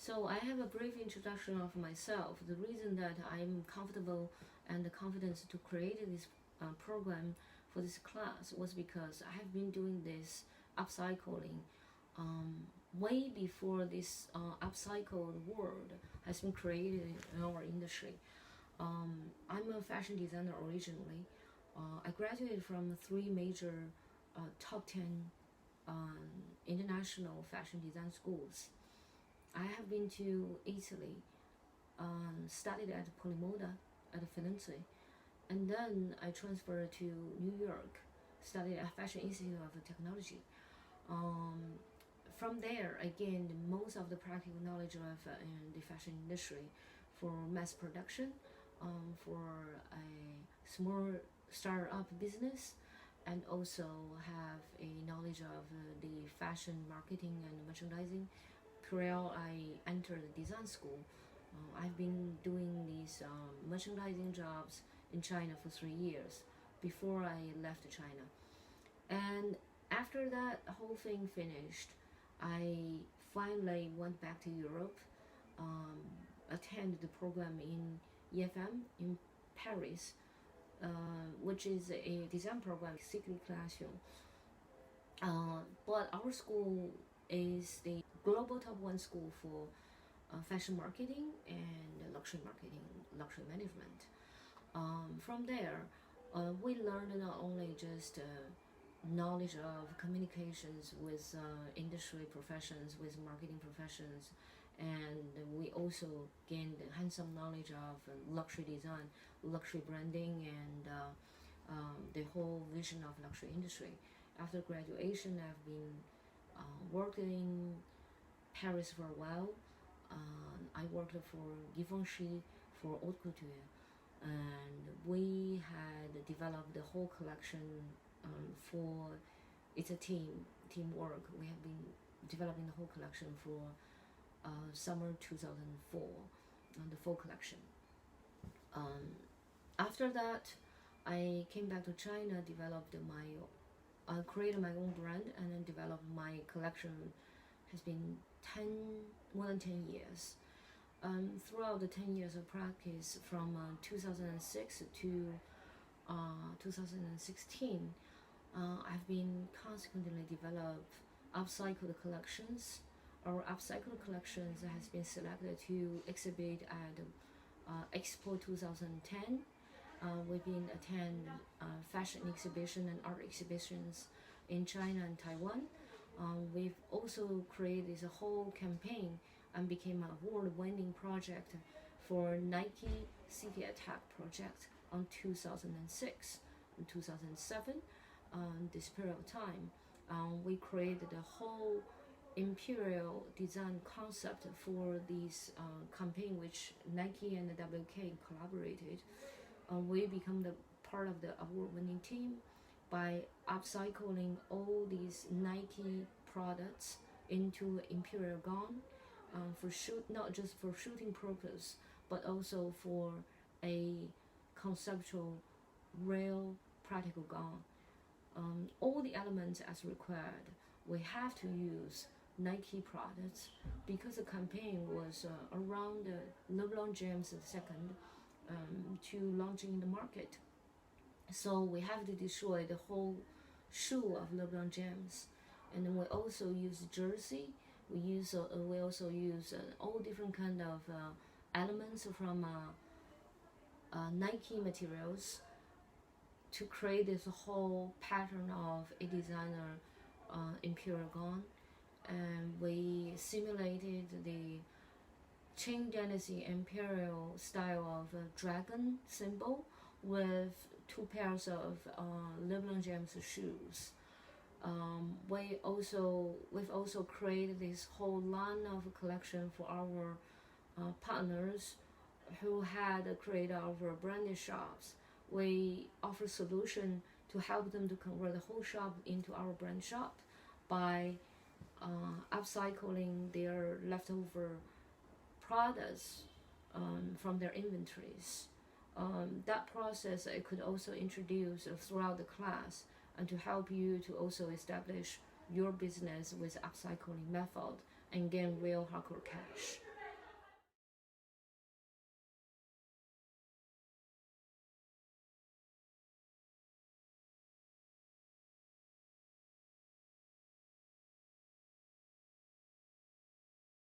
So I have a brief introduction of myself. The reason that I'm comfortable and the confidence to create this program for this class was because I have been doing this upcycling way before this upcycled word has been created in our industry. I'm a fashion designer originally. I graduated from 3 major top 10 international fashion design schools. I have been to Italy, studied at Polimoda at Firenze, and then I transferred to New York, studied at Fashion Institute of Technology. From there, I gained most of the practical knowledge of the fashion industry for mass production, for a small startup business, and also have a knowledge of the fashion marketing and merchandising. While I entered the design school, I've been doing these merchandising jobs in China for 3 years before I left China. And after that whole thing finished, I finally went back to Europe, attended the program in EFM in Paris, which is a design program, cycling. But our school is the global top 1 school for fashion marketing and luxury marketing, luxury management. From there, we learned not only just knowledge of communications with industry professions, with marketing professions, and we also gained hands-on knowledge of luxury design, luxury branding, and the whole vision of luxury industry. After graduation, I've been worked in Paris for a while. I worked for Givenchy for haute couture, and we had developed the whole collection for, it's a teamwork. We have been developing the whole collection for summer 2004, the full collection. After that, I came back to China, created my own brand, and then developed my collection. Has been more than 10 years. Throughout the 10 years of practice, from 2006 to 2016, I've been consequently upcycled collections. Our upcycled collections has been selected to exhibit at Expo 2010. We've been attend fashion exhibition and art exhibitions in China and Taiwan. We've also created this whole campaign and became an award-winning project for Nike City Attack project on 2006 and 2007. This period of time, we created a whole imperial design concept for this campaign, which Nike and the WK collaborated. We become the part of the award-winning team by upcycling all these Nike products into imperial gown for not just for shooting purpose, but also for a conceptual, real, practical gown. All the elements as required, we have to use Nike products because the campaign was around LeBron James II to launching in the market. So we have to destroy the whole shoe of LeBron James, and then we also use jersey. We also use all different kind of elements from Nike materials to create this whole pattern of a designer imperial gown. And we simulated the Qing Dynasty imperial style of dragon symbol with 2 pairs of LeBron James shoes. We've also created this whole line of collection for our partners who had created our branded shops. We offer solution to help them to convert the whole shop into our brand shop by upcycling their leftover products from their inventories. That process I could also introduce throughout the class, and to help you to also establish your business with upcycling method and gain real hardcore cash.